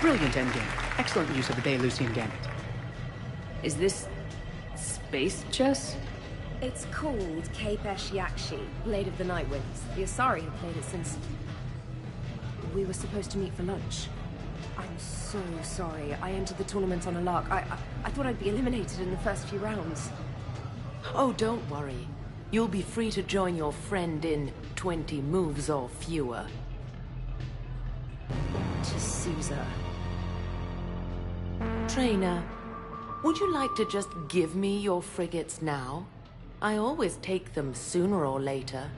Brilliant endgame. Excellent use of the Belarusian gambit. Is this... space chess? It's called Kapesh Yakshi, Blade of the Night Winds. The Asari have played it since... we were supposed to meet for lunch. I'm so sorry. I entered the tournament on a lark. I thought I'd be eliminated in the first few rounds. Oh, don't worry. You'll be free to join your friend in 20 moves or fewer. To Sousa. Trainer, would you like to just give me your frigates now? I always take them sooner or later.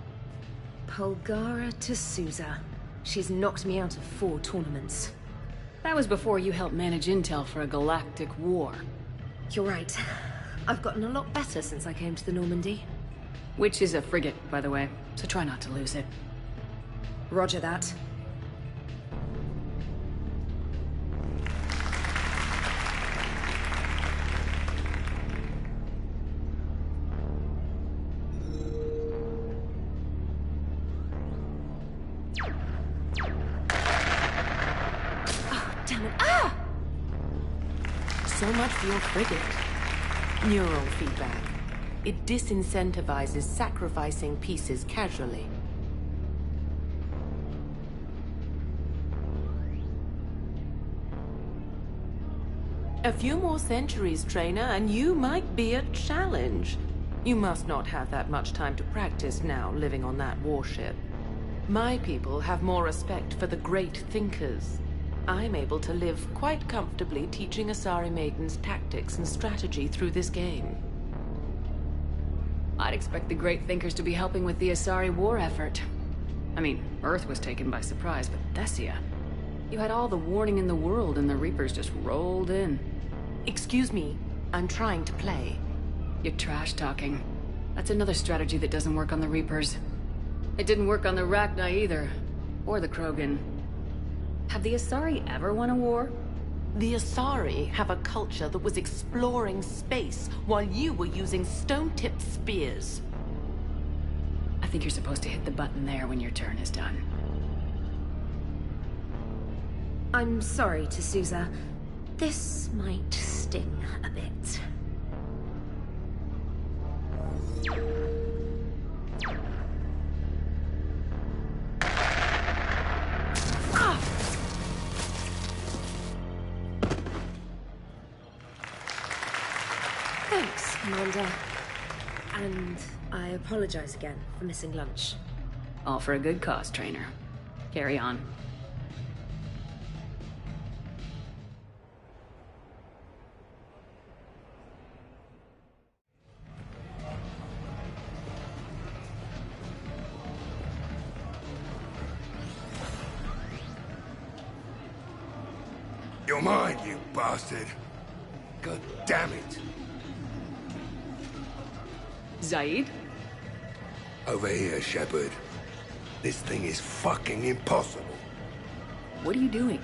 Polgara to Sousa. She's knocked me out of 4 tournaments. That was before you helped manage intel for a galactic war. You're right. I've gotten a lot better since I came to the Normandy. Which is a frigate, by the way, so try not to lose it. Roger that. So much for your frigate. Neural feedback. It disincentivizes sacrificing pieces casually. A few more centuries, Trainer, and you might be a challenge. You must not have that much time to practice now, living on that warship. My people have more respect for the great thinkers. I'm able to live quite comfortably teaching Asari maidens tactics and strategy through this game. I'd expect the Great Thinkers to be helping with the Asari war effort. I mean, Earth was taken by surprise, but Thessia... you had all the warning in the world and the Reapers just rolled in. Excuse me, I'm trying to play. You're trash-talking. That's another strategy that doesn't work on the Reapers. It didn't work on the Rachni either. Or the Krogan. Have the Asari ever won a war? The Asari have a culture that was exploring space while you were using stone-tipped spears. I think you're supposed to hit the button there when your turn is done. I'm sorry, to Sousa. This might sting a bit. Thanks, Commander. And I apologize again for missing lunch. All for a good cause, Trainer. Carry on. You're mine, you bastard. God damn it. Zaid? Over here, Shepard. This thing is fucking impossible. What are you doing?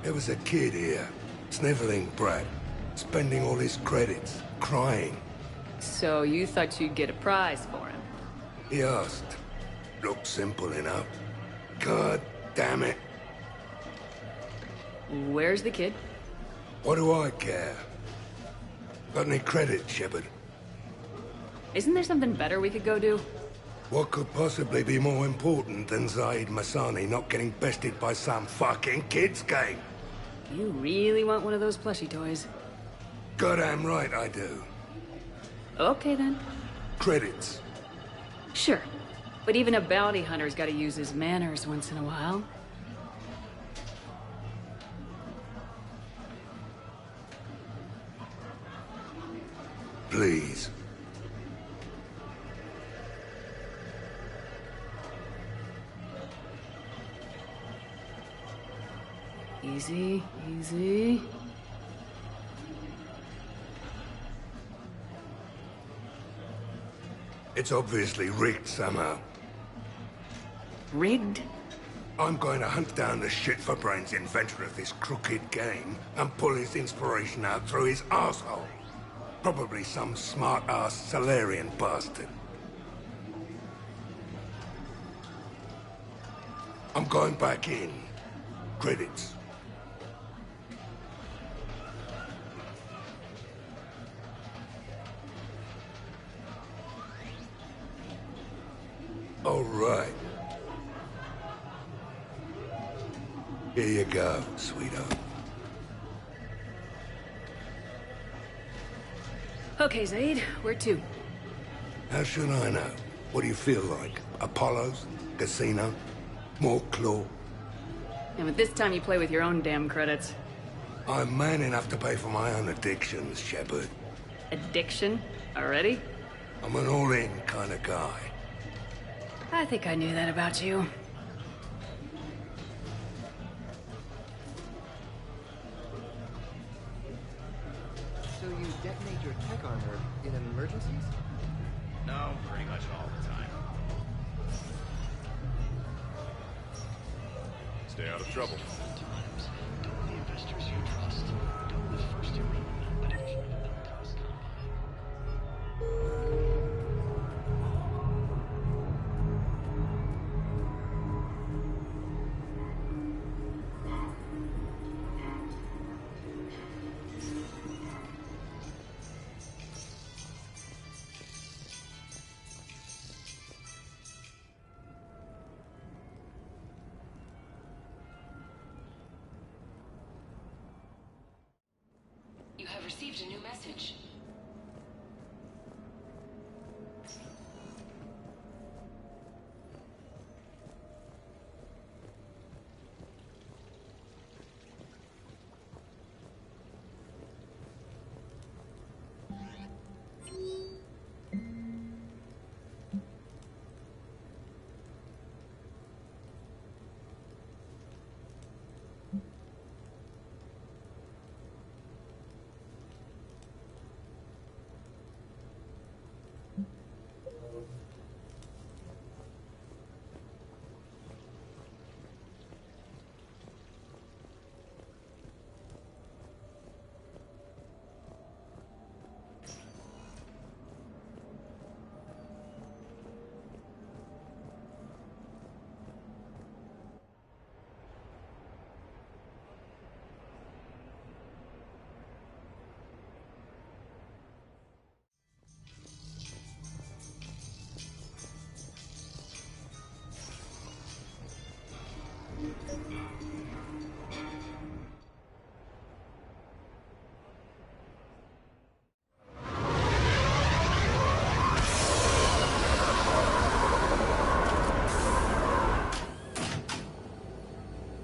There was a kid here, sniveling brat, spending all his credits, crying. So you thought you'd get a prize for him? He asked. Looked simple enough. God damn it. Where's the kid? What do I care? Got any credit, Shepard? Isn't there something better we could go do? What could possibly be more important than Zaid Masani not getting bested by some fucking kid's game? You really want one of those plushie toys? Goddamn right I do. Okay then. Credits. Sure. But even a bounty hunter's gotta use his manners once in a while. Please. Easy, easy. It's obviously rigged somehow. Rigged? I'm going to hunt down the shit-for-brains inventor of this crooked game and pull his inspiration out through his arsehole. Probably some smart-ass Salarian bastard. I'm going back in. Credits. All right. Here you go, sweetheart. Okay, Zaid, where to? How should I know? What do you feel like? Apollo's? Casino? More claw? And with this time you play with your own damn credits. I'm man enough to pay for my own addictions, Shepard. Addiction? Already? I'm an all-in kind of guy. I think I knew that about you. So you detonate your tech armor in emergencies? No, pretty much all the time. Stay out of trouble. Don't the investors you trust. Don't live first to read, but if you live in Taos You have received a new message.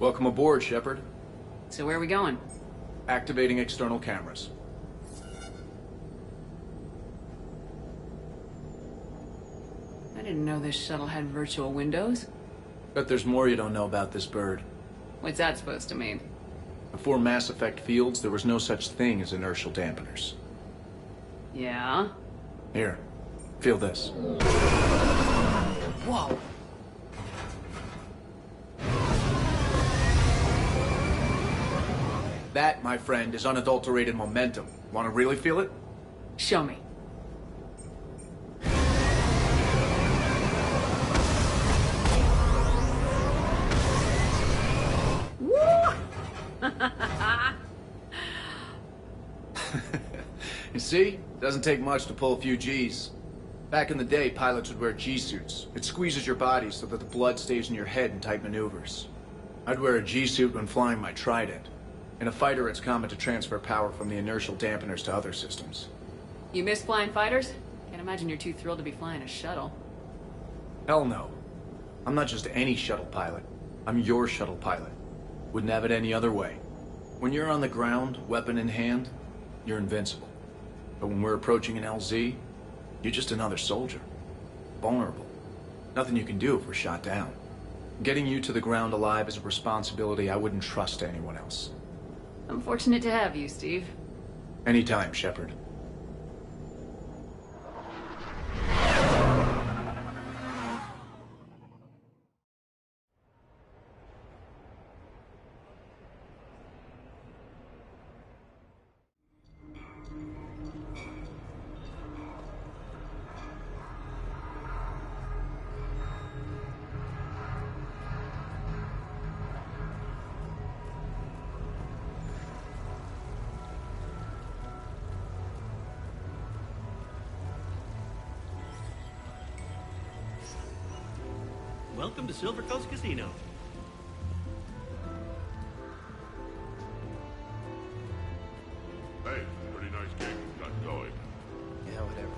Welcome aboard, Shepard. So where are we going? Activating external cameras. I didn't know this shuttle had virtual windows. Bet there's more you don't know about this bird. What's that supposed to mean? Before Mass Effect fields, there was no such thing as inertial dampeners. Yeah? Here, feel this. Whoa! That, my friend, is unadulterated momentum. Want to really feel it? Show me. You see? Doesn't take much to pull a few Gs. Back in the day, pilots would wear G-suits. It squeezes your body so that the blood stays in your head in tight maneuvers. I'd wear a G-suit when flying my Trident. In a fighter, it's common to transfer power from the inertial dampeners to other systems. You miss flying fighters? Can't imagine you're too thrilled to be flying a shuttle. Hell no. I'm not just any shuttle pilot. I'm your shuttle pilot. Wouldn't have it any other way. When you're on the ground, weapon in hand, you're invincible. But when we're approaching an LZ, you're just another soldier. Vulnerable. Nothing you can do if we're shot down. Getting you to the ground alive is a responsibility I wouldn't trust to anyone else. I'm fortunate to have you, Steve. Anytime, Shepard. Welcome to Silver Coast Casino. Hey, pretty nice game you got going. Yeah, whatever.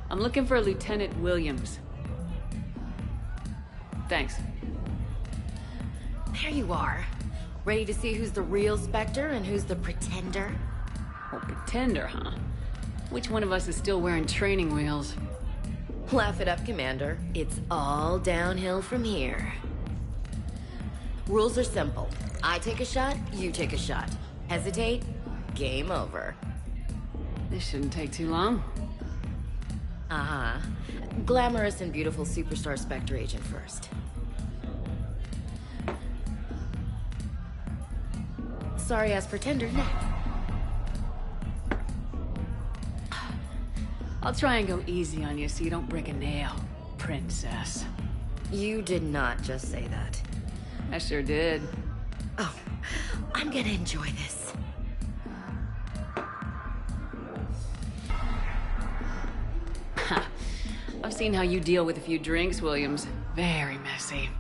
I'm looking for Lieutenant Williams. Thanks. There you are. Ready to see who's the real Spectre and who's the pretender? Oh, pretender, huh? Which one of us is still wearing training wheels? Laugh it up, Commander. It's all downhill from here. Rules are simple. I take a shot, you take a shot. Hesitate, game over. This shouldn't take too long. Uh-huh. Glamorous and beautiful superstar Spectre agent first. Sorry-ass pretender next. I'll try and go easy on you so you don't break a nail, princess. You did not just say that. I sure did. Oh, I'm gonna enjoy this. I've seen how you deal with a few drinks, Williams. Very messy.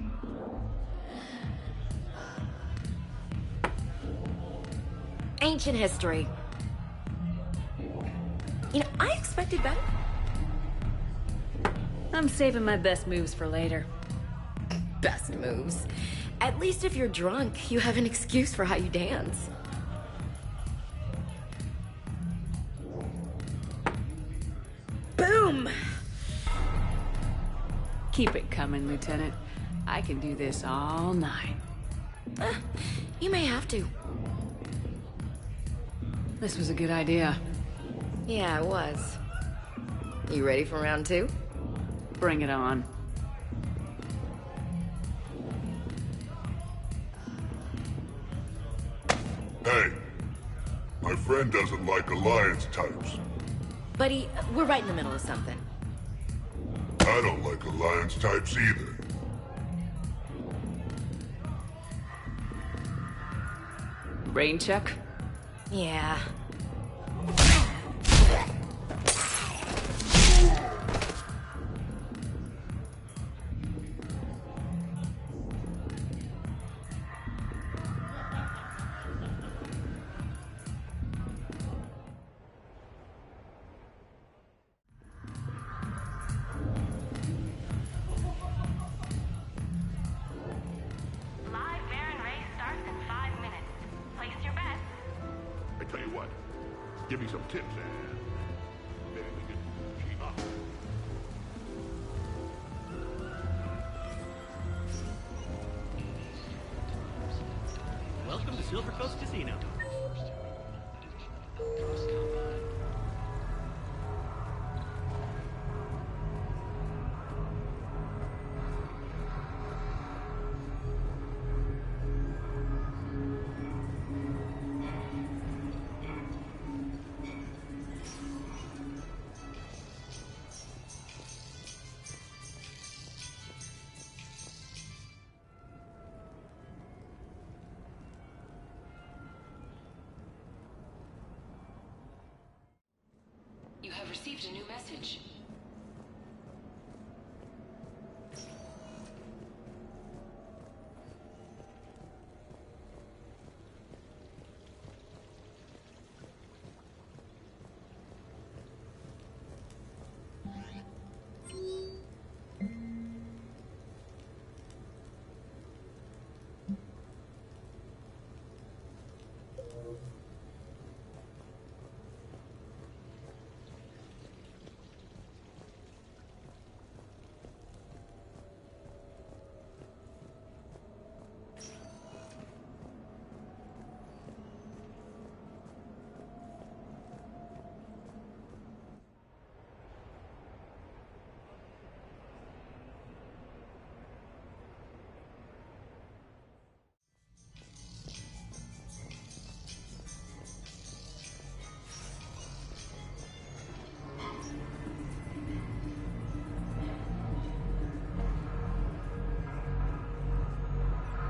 Ancient history. You know, I expected better. I'm saving my best moves for later. Best moves. At least if you're drunk, you have an excuse for how you dance. Boom! Keep it coming, Lieutenant. I can do this all night. You may have to. This was a good idea. Yeah, it was. You ready for round two? Bring it on. Hey, my friend doesn't like alliance types. Buddy, we're right in the middle of something. I don't like alliance types either. Brain check? Yeah. Tell you what, give me some tips and maybe we can team up. Welcome to Silver Coast Casino. You have received a new message.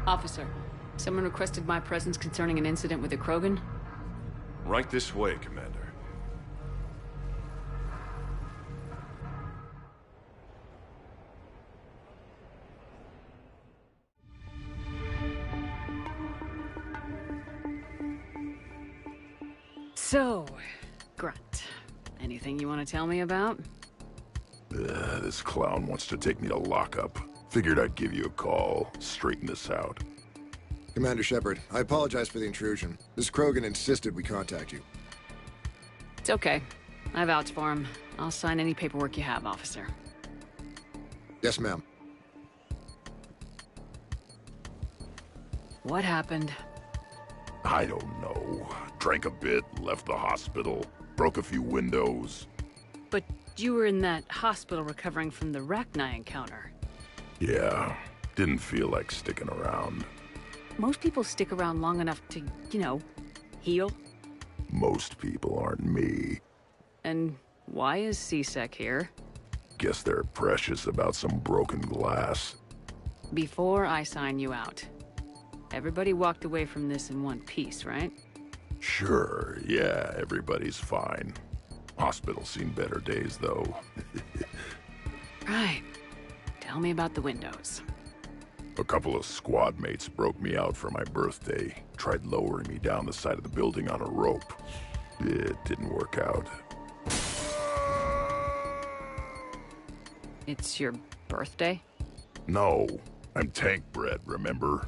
Officer, Someone requested my presence concerning an incident with the Krogan? Right this way, Commander. So, Grunt, anything you want to tell me about? This clown wants to take me to lockup. Figured I'd give you a call, straighten this out. Commander Shepard, I apologize for the intrusion. This Krogan insisted we contact you. It's okay. I vouch for him. I'll sign any paperwork you have, officer. Yes, ma'am. What happened? I don't know. Drank a bit, left the hospital, broke a few windows. But you were in that hospital recovering from the Rachni encounter. Yeah, didn't feel like sticking around. Most people stick around long enough to, you know, heal. Most people aren't me. And why is C-Sec here? Guess they're precious about some broken glass. Before I sign you out, everybody walked away from this in one piece, right? Sure, yeah, everybody's fine. Hospital's seen better days, though. Right. Tell me about the windows. A couple of squad mates broke me out for my birthday. Tried lowering me down the side of the building on a rope. It didn't work out. It's your birthday? No, I'm tank bred, remember?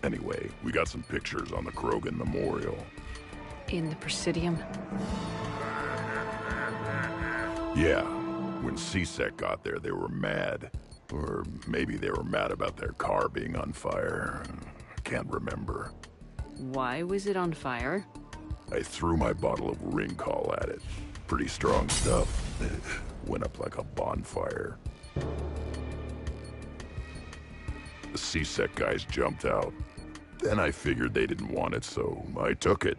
Anyway, we got some pictures on the Krogan Memorial. In the Presidium? Yeah, when C-Sec got there, they were mad. Or maybe they were mad about their car being on fire. Can't remember. Why was it on fire? I threw my bottle of ring call at it. Pretty strong stuff. Went up like a bonfire. The C-Sec guys jumped out. Then I figured they didn't want it, so I took it.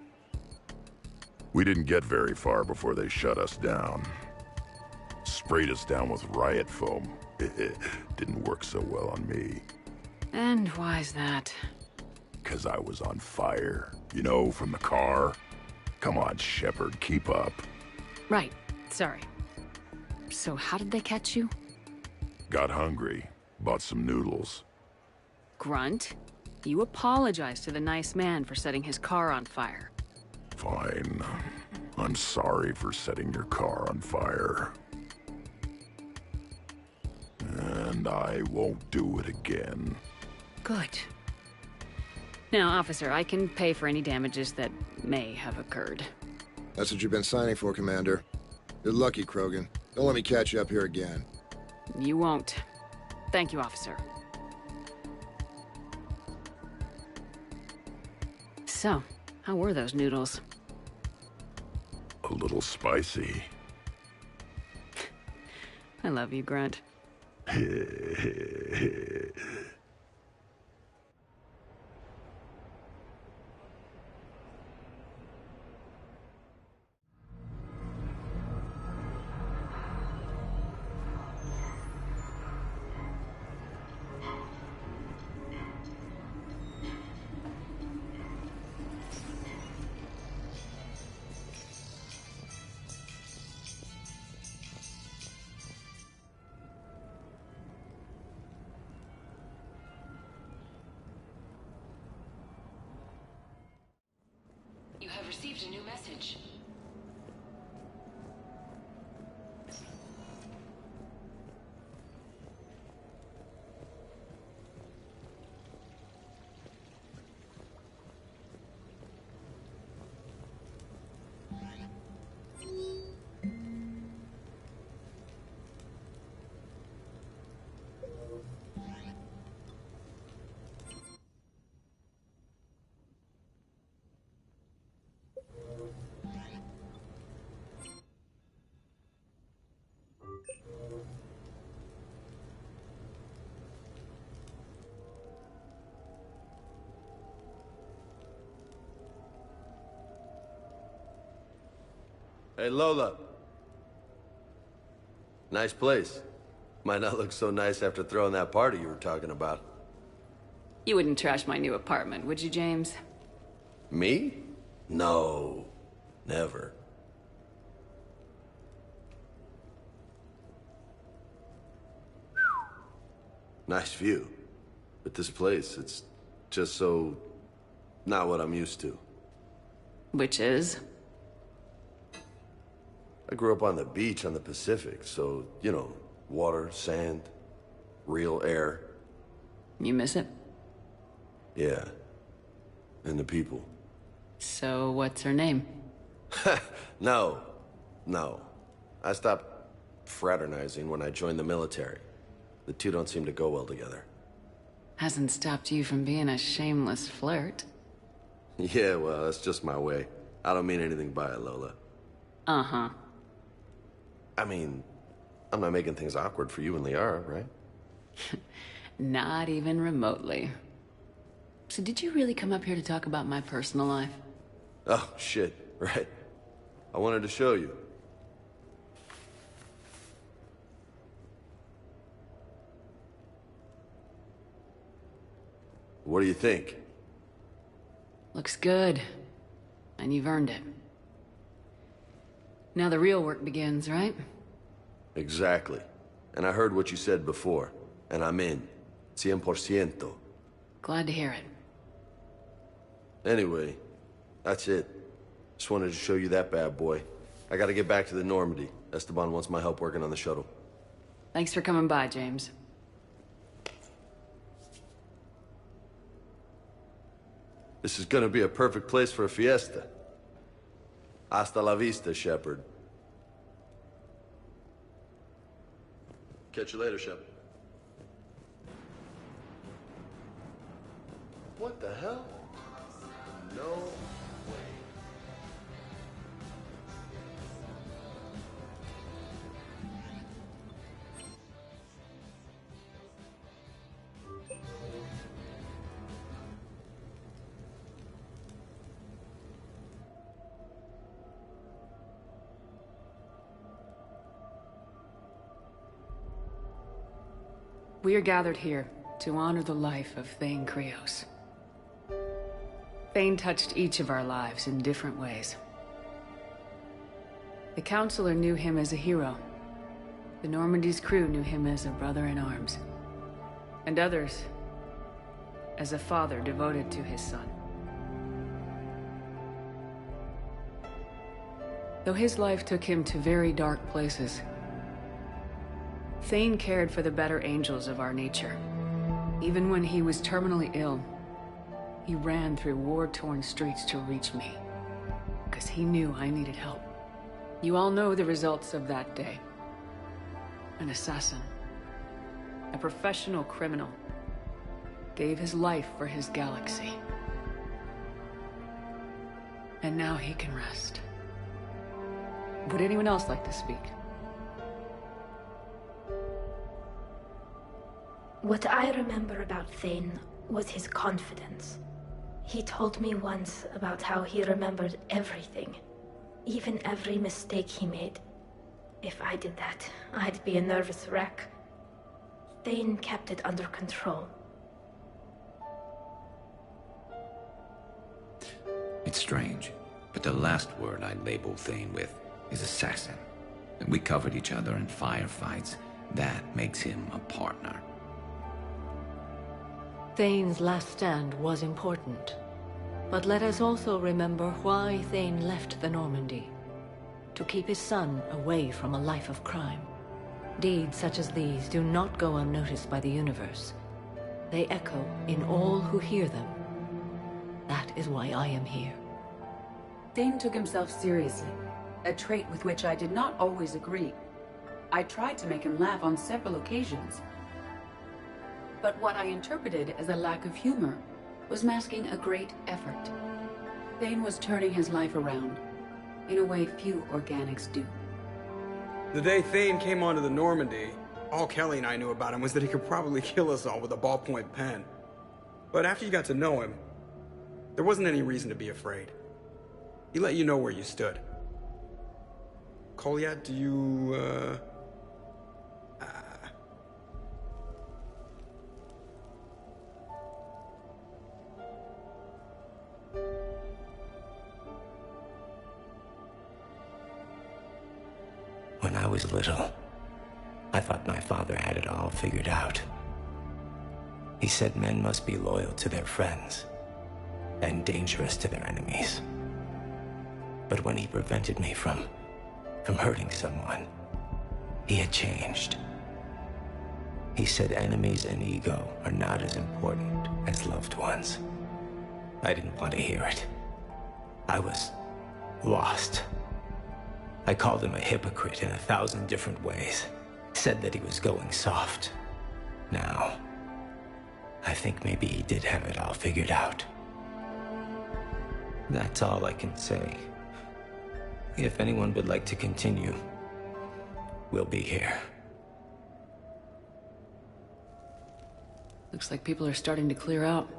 We didn't get very far before they shut us down. Sprayed us down with riot foam. Didn't work so well on me. And why's that? 'Cause I was on fire. You know, from the car. Come on, Shepard, keep up. Right. Sorry. So how did they catch you? Got hungry. Bought some noodles. Grunt, you apologized to the nice man for setting his car on fire. Fine. I'm sorry for setting your car on fire. And I won't do it again. Good. Now, officer, I can pay for any damages that may have occurred. That's what you've been signing for, Commander. You're lucky, Krogan. Don't let me catch you up here again. You won't. Thank you, officer. So, how were those noodles? A little spicy. I love you, Grunt. You have received a new message. Hey, Lola. Nice place. Might not look so nice after throwing that party you were talking about. You wouldn't trash my new apartment, would you, James? Me? No. Never. Nice view. But this place, it's just so... not what I'm used to. Which is? I grew up on the beach on the Pacific, so, you know, water, sand, real air. You miss it? Yeah. And the people. So, what's her name? No. I stopped fraternizing when I joined the military. The two don't seem to go well together. Hasn't stopped you from being a shameless flirt. Yeah, well, that's just my way. I don't mean anything by it, Lola. Uh-huh. I mean, I'm not making things awkward for you and Liara, right? Not even remotely. So did you really come up here to talk about my personal life? Oh, shit, right. I wanted to show you. What do you think? Looks good. And you've earned it. Now the real work begins, right? Exactly. And I heard what you said before, and I'm in. 100%. Glad to hear it. Anyway, that's it. Just wanted to show you that bad boy. I gotta get back to the Normandy. Esteban wants my help working on the shuttle. Thanks for coming by, James. This is gonna be a perfect place for a fiesta. Hasta la vista, Shepard. Catch you later, Shepard. What the hell? No way. We are gathered here to honor the life of Thane Krios. Thane touched each of our lives in different ways. The Counselor knew him as a hero. The Normandy's crew knew him as a brother in arms. And others as a father devoted to his son. Though his life took him to very dark places, Thane cared for the better angels of our nature. Even when he was terminally ill, he ran through war-torn streets to reach me, because he knew I needed help. You all know the results of that day. An assassin, a professional criminal, gave his life for his galaxy. And now he can rest. Would anyone else like to speak? What I remember about Thane was his confidence. He told me once about how he remembered everything, even every mistake he made. If I did that, I'd be a nervous wreck. Thane kept it under control. It's strange, but the last word I'd label Thane with is assassin. And we covered each other in firefights. That makes him a partner. Thane's last stand was important. But let us also remember why Thane left the Normandy. To keep his son away from a life of crime. Deeds such as these do not go unnoticed by the universe. They echo in all who hear them. That is why I am here. Thane took himself seriously, a trait with which I did not always agree. I tried to make him laugh on several occasions. But what I interpreted as a lack of humor was masking a great effort. Thane was turning his life around, in a way few organics do. The day Thane came onto the Normandy, all Kelly and I knew about him was that he could probably kill us all with a ballpoint pen. But after you got to know him, there wasn't any reason to be afraid. He let you know where you stood. Kolyat, do you, was little, I thought my father had it all figured out. He said men must be loyal to their friends and dangerous to their enemies. But when he prevented me from hurting someone, he had changed. He said enemies and ego are not as important as loved ones. I didn't want to hear it. I was lost. I called him a hypocrite in 1,000 different ways. Said that he was going soft. Now, I think maybe he did have it all figured out. That's all I can say. If anyone would like to continue, we'll be here. Looks like people are starting to clear out.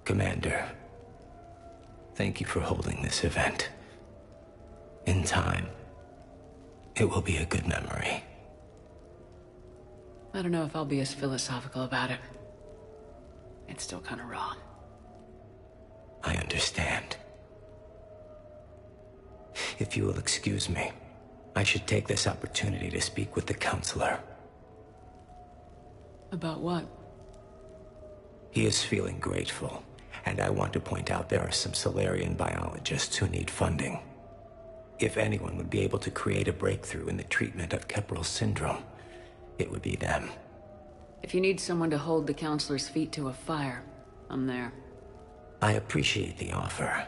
Commander, thank you for holding this event. In time, it will be a good memory. I don't know if I'll be as philosophical about it. It's still kind of raw. I understand. If you will excuse me, I should take this opportunity to speak with the counselor. About what? He is feeling grateful, and I want to point out there are some Solarian biologists who need funding. If anyone would be able to create a breakthrough in the treatment of Keppel's syndrome, it would be them. If you need someone to hold the counselor's feet to a fire, I'm there. I appreciate the offer,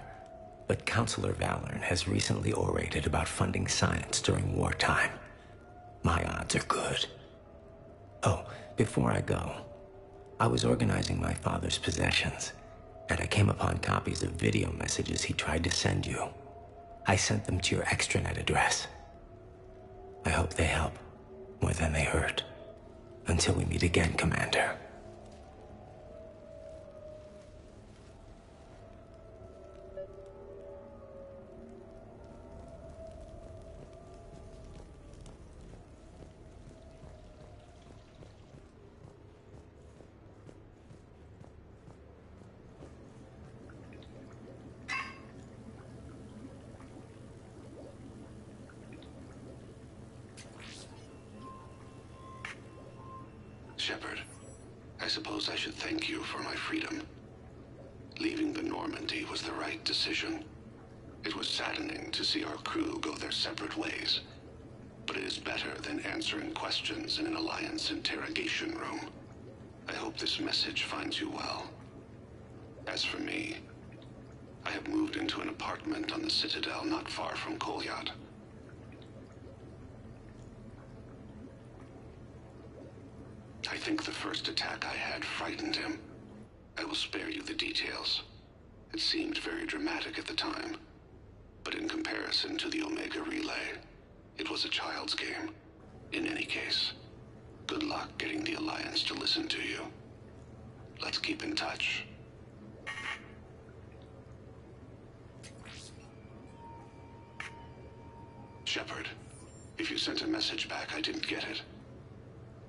but Counselor Valorn has recently orated about funding science during wartime. My odds are good. Oh, before I go, I was organizing my father's possessions, and I came upon copies of video messages he tried to send you. I sent them to your extranet address. I hope they help more than they hurt. Until we meet again, Commander. Shepard, I suppose I should thank you for my freedom. Leaving the Normandy was the right decision. It was saddening to see our crew go their separate ways, but it is better than answering questions in an Alliance interrogation room. I hope this message finds you well. As for me, I have moved into an apartment on the Citadel not far from Kolyat. I think the first attack I had frightened him. I will spare you the details. It seemed very dramatic at the time, but in comparison to the Omega Relay, it was a child's game. In any case, good luck getting the Alliance to listen to you. Let's keep in touch. Shepard, if you sent a message back, I didn't get it.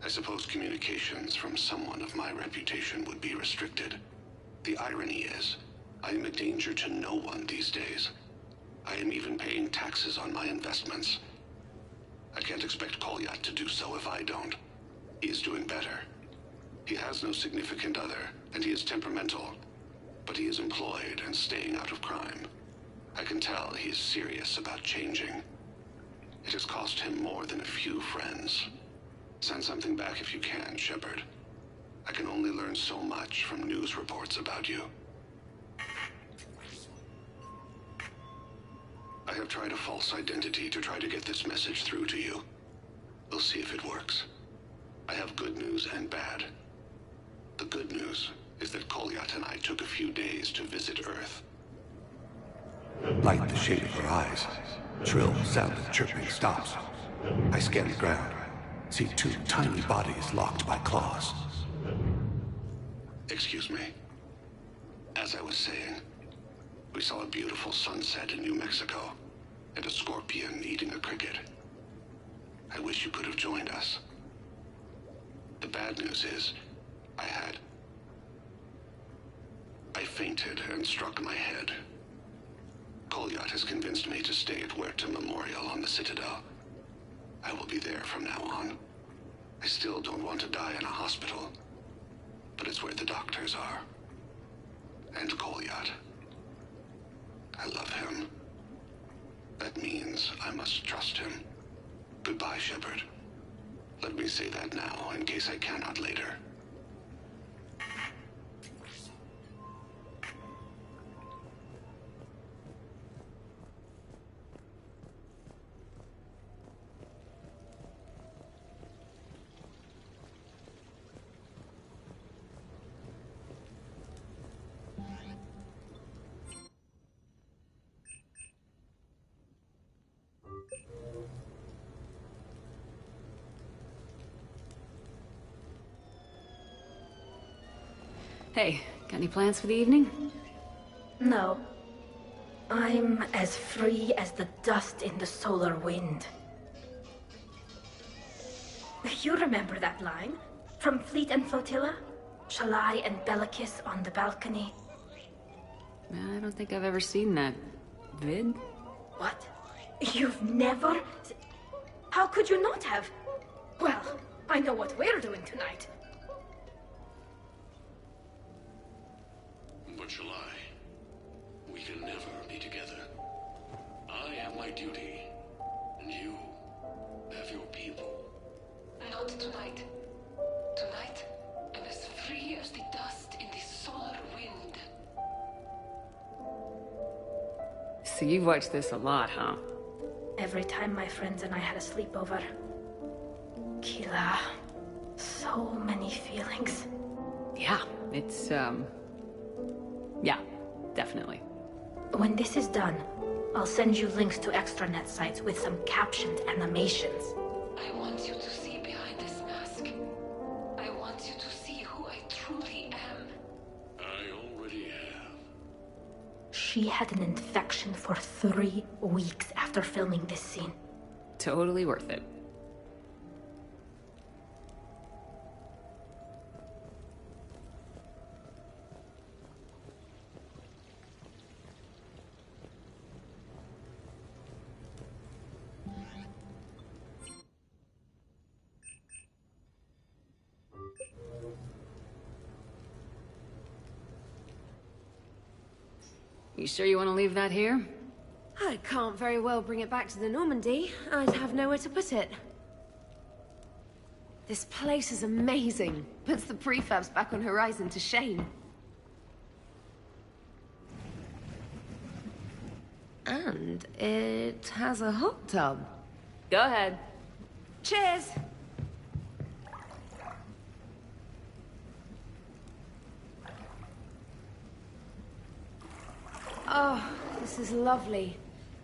I suppose communications from someone of my reputation would be restricted. The irony is, I am a danger to no one these days. I am even paying taxes on my investments. I can't expect Kolyat to do so if I don't. He is doing better. He has no significant other, and he is temperamental. But he is employed and staying out of crime. I can tell he is serious about changing. It has cost him more than a few friends. Send something back if you can, Shepard. I can only learn so much from news reports about you. I have tried a false identity to try to get this message through to you. We'll see if it works. I have good news and bad. The good news is that Kolyat and I took a few days to visit Earth. Light the shade of her eyes. Shrill sound of chirping stops. I scan the ground. See two tiny bodies locked by claws. Excuse me. As I was saying, we saw a beautiful sunset in New Mexico, and a scorpion eating a cricket. I wish you could have joined us. The bad news is, I fainted and struck my head. Kolyat has convinced me to stay at Huerta Memorial on the Citadel. I will be there from now on. I still don't want to die in a hospital, but it's where the doctors are. And Kolyat. I love him. That means I must trust him. Goodbye, Shepard. Let me say that now, in case I cannot later. Hey, got any plans for the evening? No. I'm as free as the dust in the solar wind. You remember that line? From Fleet and Flotilla? Shalai and Bellicus on the balcony? I don't think I've ever seen that vid. What? You've never... How could you not have? Well, I know what we're doing tonight. But Shalai, we can never be together. I have my duty, and you have your people. Not tonight. Tonight, I'm as free as the dust in the solar wind. So you've watched this a lot, huh? Every time my friends and I had a sleepover. Kila. So many feelings. Yeah, it's, yeah, definitely. When this is done, I'll send you links to extranet sites with some captioned animations. I want you to see behind this mask. I want you to see who I truly am. I already have. She had an infection for 3 weeks after filming this scene. Totally worth it. You sure you want to leave that here? I can't very well bring it back to the Normandy. I'd have nowhere to put it. This place is amazing. Puts the prefabs back on Horizon to shame. And it has a hot tub. Go ahead. Cheers! Oh, this is lovely.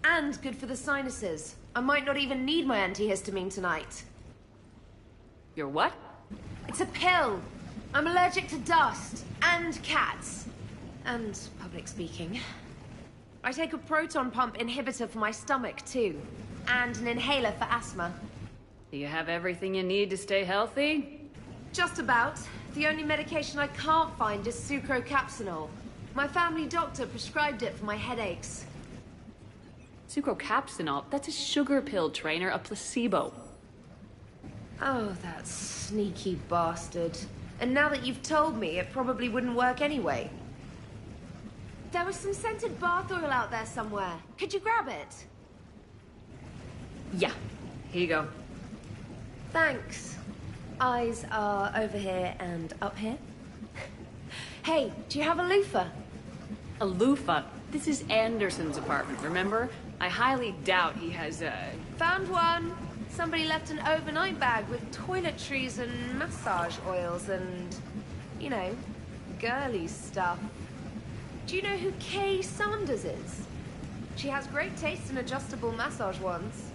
And good for the sinuses. I might not even need my antihistamine tonight. Your what? It's a pill. I'm allergic to dust. And cats. And public speaking. I take a proton pump inhibitor for my stomach, too. And an inhaler for asthma. Do you have everything you need to stay healthy? Just about. The only medication I can't find is sucrocapsinol. My family doctor prescribed it for my headaches. Sucrocapsinol? That's a sugar pill, Trainer, a placebo. Oh, that sneaky bastard. And now that you've told me, it probably wouldn't work anyway. There was some scented bath oil out there somewhere. Could you grab it? Yeah. Here you go. Thanks. Eyes are over here and up here. Hey, do you have a loofah? A loofah? This is Anderson's apartment, remember? I highly doubt he has a... Found one. Somebody left an overnight bag with toiletries and massage oils and, you know, girly stuff. Do you know who Kay Sanders is? She has great taste in adjustable massage wands.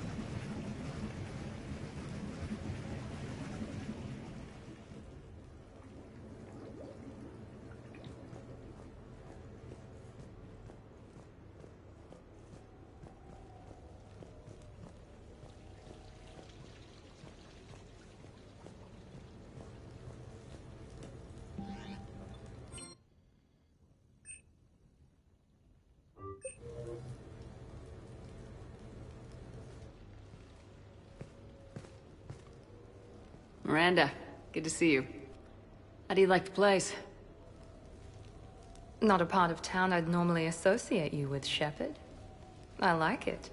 Miranda, good to see you. How do you like the place? Not a part of town I'd normally associate you with, Shepard. I like it.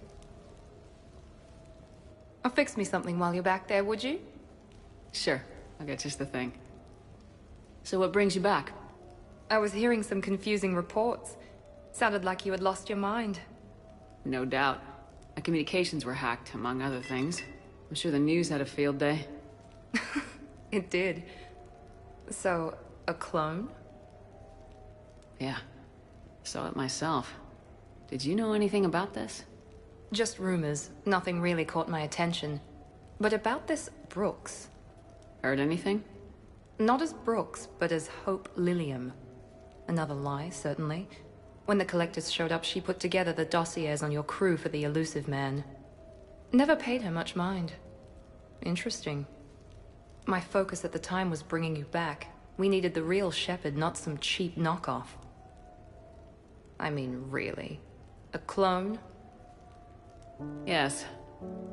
I'll fix me something while you're back there, would you? Sure, I'll get just the thing. So what brings you back? I was hearing some confusing reports. Sounded like you had lost your mind. No doubt. My communications were hacked, among other things. I'm sure the news had a field day. It did. So, a clone? Yeah. Saw it myself. Did you know anything about this? Just rumors. Nothing really caught my attention. But about this Brooks. Heard anything? Not as Brooks, but as Hope Lilium. Another lie, certainly. When the collectors showed up, she put together the dossiers on your crew for the elusive man. Never paid her much mind. Interesting. My focus at the time was bringing you back. We needed the real Shepard, not some cheap knockoff. I mean, really. A clone? Yes.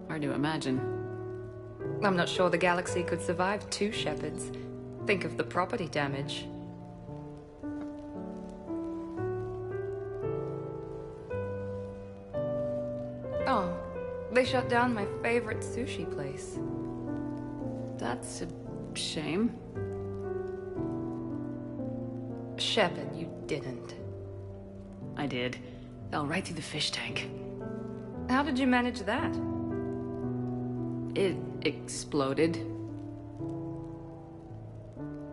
Hard to imagine. I'm not sure the galaxy could survive two Shepards. Think of the property damage. Oh, they shut down my favorite sushi place. That's a shame. Shepard, you didn't. I did. Fell right through the fish tank. How did you manage that? It exploded.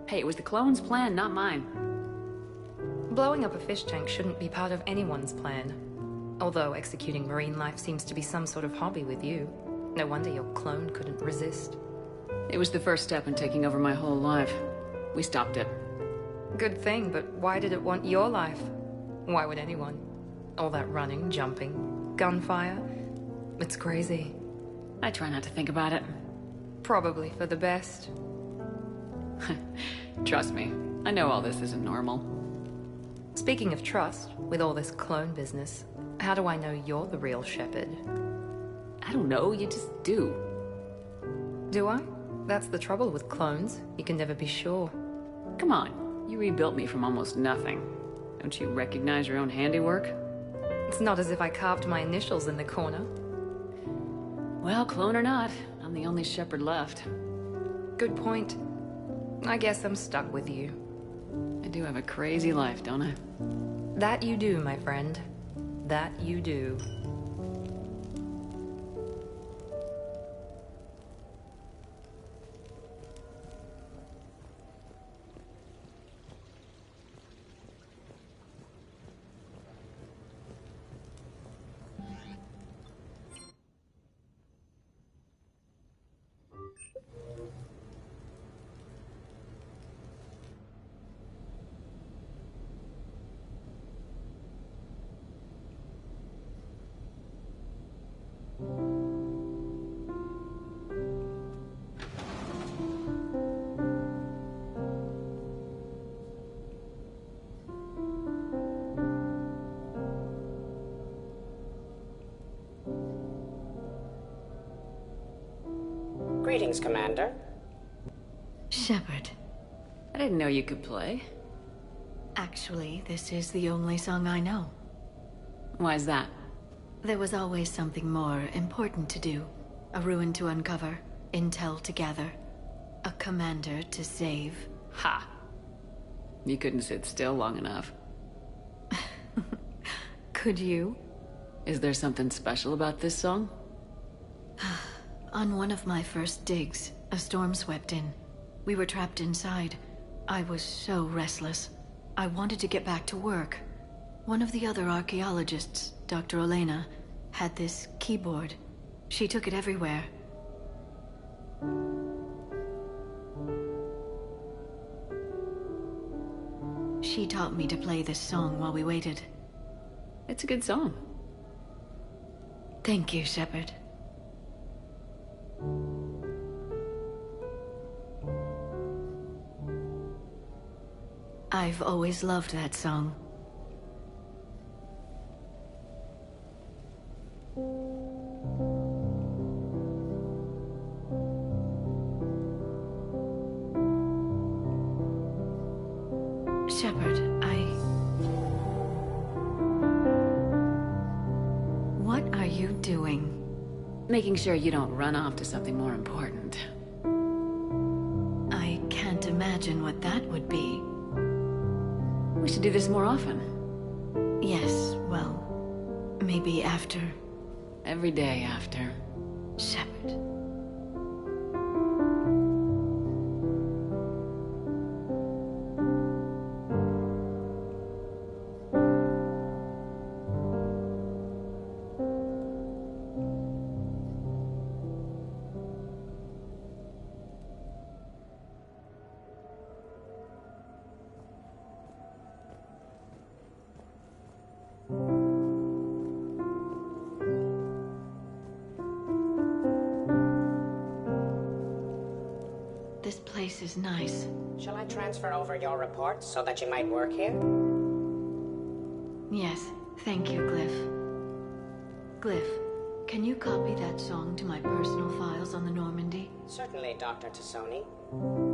Hey, it was the clone's plan, not mine. Blowing up a fish tank shouldn't be part of anyone's plan. Although executing marine life seems to be some sort of hobby with you. No wonder your clone couldn't resist. It was the first step in taking over my whole life. We stopped it. Good thing, but why did it want your life? Why would anyone? All that running, jumping, gunfire. It's crazy. I try not to think about it. Probably for the best. Trust me, I know all this isn't normal. Speaking of trust, with all this clone business, how do I know you're the real Shepard? I don't know, you just do. Do I? That's the trouble with clones. You can never be sure. Come on, you rebuilt me from almost nothing. Don't you recognize your own handiwork? It's not as if I carved my initials in the corner. Well, clone or not, I'm the only Shepard left. Good point. I guess I'm stuck with you. I do have a crazy life, don't I? That you do, my friend. That you do. Greetings, Commander. Shepard. I didn't know you could play. Actually, this is the only song I know. Why is that? There was always something more important to do. A ruin to uncover, intel to gather, a commander to save. Ha! You couldn't sit still long enough. Could you? Is there something special about this song? On one of my first digs, a storm swept in. We were trapped inside. I was so restless. I wanted to get back to work. One of the other archaeologists, Dr. Elena, had this keyboard. She took it everywhere. She taught me to play this song while we waited. It's a good song. Thank you, Shepard. I've always loved that song. making sure you don't run off to something more important. I can't imagine what that would be. We should do this more often. Yes, well, maybe after... Every day after. Shepard. This place is nice. Shall I transfer over your reports so that you might work here? Yes, thank you, Glyph. Glyph, can you copy that song to my personal files on the Normandy? Certainly, Dr. Tassoni.